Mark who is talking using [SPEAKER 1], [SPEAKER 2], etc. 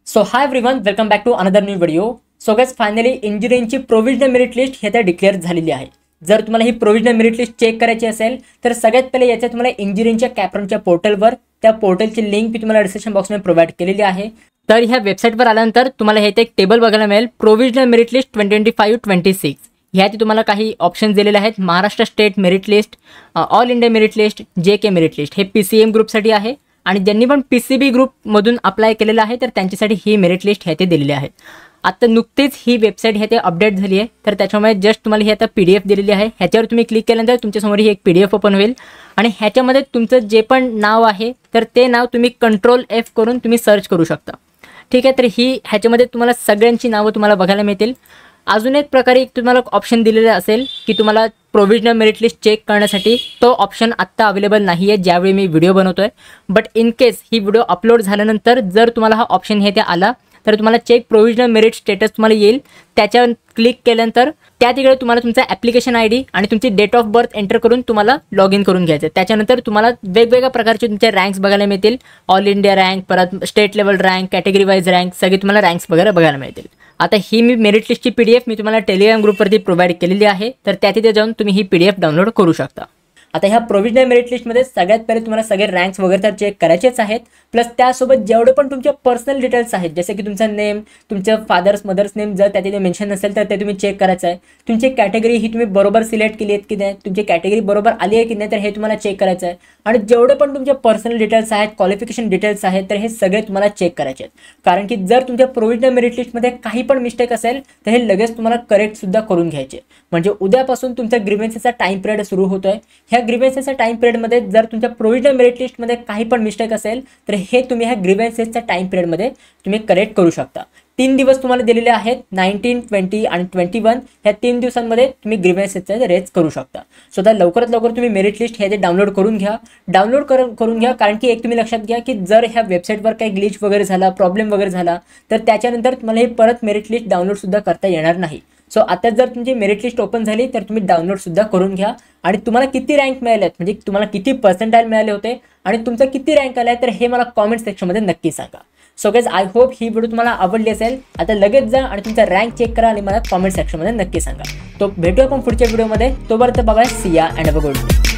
[SPEAKER 1] So hi everyone, welcome back to another new video. So guys, finally इंजिनिअरिंगची provisional merit list हे आता declare झालेली आहे. जर तुम्हाला ही प्रोव्हिजनल मेरिट लिस्ट चेक करायची असेल तर सगळ्यात पहिले याच्या तुम्हाला इंजिनिअरिंगच्या कॅप्रॉनच्या पोर्टलवर त्या पोर्टलची लिंक मी तुम्हाला डिस्क्रिप्शन बॉक्समध्ये प्रोव्हाइड केलेली आहे. तर ह्या वेबसाईटवर आल्यानंतर तुम्हाला हे एक टेबल बघायला मिळेल, प्रोव्हिजनल मेरिट लिस्ट 2025-26. ह्यात तुम्हाला काही ऑप्शन दिलेले आहेत. Maharashtra state merit list, all India merit list, JK merit list. हे PCM ग्रुपसाठी आहे आणि ज्यांनी पण PCB ग्रुपमधून अप्लाय केलेलं आहे तर त्यांच्यासाठी ही मेरिट लिस्ट हे ते दिलेली आहे. आता नुकतेच ही वेबसाईट हे ते अपडेट झाली आहे, तर त्याच्यामुळे जस्ट तुम्हाला ही आता PDF दिलेली आहे. ह्याच्यावर तुम्ही क्लिक केल्यानंतर तुमच्यासमोर ही एक PDF ओपन होईल आणि ह्याच्यामध्ये तुमचं जे पण नाव आहे तर ते नाव तुम्ही Ctrl+F करून तुम्ही सर्च करू शकता. ठीक आहे, तर ही ह्याच्यामध्ये तुम्हाला सगळ्यांची नावं तुम्हाला बघायला मिळतील. अजून एक प्रकारे तुम्हाला ऑप्शन दिलेला असेल की तुम्हाला प्रोव्हिजनल मेरिट लिस्ट चेक करण्यासाठी. तो ऑप्शन आत्ता अवेलेबल नाही आहे ज्यावेळी मी व्हिडिओ बनवतोय. But in case he video upload झाल्यानंतर जर तुम्हाला हा ऑप्शन हे ते आला तर तुम्हाला चेक प्रोव्हिजनल मेरिट स्टेटस तुम्हाला येईल. त्याच्यावर क्लिक केल्यानंतर त्या तिकडे तुम्हाला तुमचा ॲप्लिकेशन ID आणि तुमची डेट ऑफ बर्थ एंटर करून तुम्हाला लॉग इन करून घ्यायचं. त्याच्यानंतर तुम्हाला वेगवेगळ्या प्रकारचे तुमचे रँक्स बघायला मिळतील. ऑल इंडिया रँक, परत state level rank, category wise rank, सगळे तुम्हाला रँक्स वगैरे बघायला मिळतील. आता ही मी मेरिट लिस्टची PDF मी तुम्हाला टेलिग्राम ग्रुपवरती प्रोव्हाइड केलेली आहे, तर त्या तिथे जाऊन तुम्ही ही PDF डाउनलोड करू शकता. आता ह्या प्रोव्हिजनल मेरिट लिस्टमध्ये सगळ्यात पहिले तुम्हाला सगळे रँक्स वगैरे तर चेक करायचेच आहेत. प्लस त्यासोबत जेवढे पण तुमचे पर्सनल डिटेल्स आहेत, जसे की तुमचा नेम, तुमचं फादर्स मदर्स नेम जर त्या तिथे मेन्शन नसेल तर ते तुम्ही चेक करायचं आहे. तुमची कॅटेगरी ही तुम्ही बरोबर सिलेक्ट केली आहेत की नाही, तुमची कॅटेगरी बरोबर आली आहे की नाही, तर हे तुम्हाला चेक करायचं आहे. आणि जेवढे पण तुमचे पर्सनल डिटेल्स आहेत, क्वालिफिकेशन डिटेल्स आहेत, तर हे सगळे तुम्हाला चेक करायचे आहेत. कारण की जर तुमच्या प्रोव्हिजनल मेरिट लिस्टमध्ये काही पण मिस्टेक असेल तर हे लगेच तुम्हाला करेक्टसुद्धा करून घ्यायचे. म्हणजे उद्यापासून तुमच्या ग्रीव्हन्सेसचा टाईम पिरियड सुरू होतोय. ह्या ग्रीव्हन्सेसच्या टाईम पिरियडमध्ये जर तुमच्या प्रोव्हिजनल मेरिट लिस्टमध्ये काही पण मिस्टेक असेल तर हे तुम्ही ह्या ग्रीव्हन्सेसच्या टाईम पिरियडमध्ये तुम्ही करेक्ट करू शकता. 3 दिवस तुम्हाला दिलेले आहेत, 19, 20 आणि 21. ह्या 3 दिवसांमध्ये तुम्ही ग्रीव्हन्सेसचे रेज करू शकता. सो तर लवकरात लवकर तुम्ही मेरिट लिस्ट हे डाउनलोड करून घ्या. करून घ्या कारण की एक तुम्ही लक्षात घ्या की जर ह्या वेबसाईटवर काही ग्लिच वगैरे झाला, प्रॉब्लेम वगैरे झाला तर त्याच्यानंतर तुम्हाला हे परत मेरिट लिस्ट डाउनलोडसुद्धा करता येणार नाही. सो आता जर तुमची मेरिट लिस्ट ओपन झाली तर तुम्ही डाउनलोडसुद्धा करून घ्या. आणि तुम्हाला किती रँक मिळाले आहेत, म्हणजे तुम्हाला किती पर्सेंटाईल मिळाले होते आणि तुमचा किती रँक आला आहे, तर हे मला कॉमेंट सेक्शनमध्ये नक्की सांगा. So guys, I hope he video तुम्हाला आवडली असेल. आता लगेच जा आणि तुमचा रँक चेक करा आणि मला कॉमेंट सेक्शनमध्ये नक्की सांगा. तो भेटूया आपण पुढच्या व्हिडिओमध्ये. तोपर्यंत बघा, सी या and have a good day.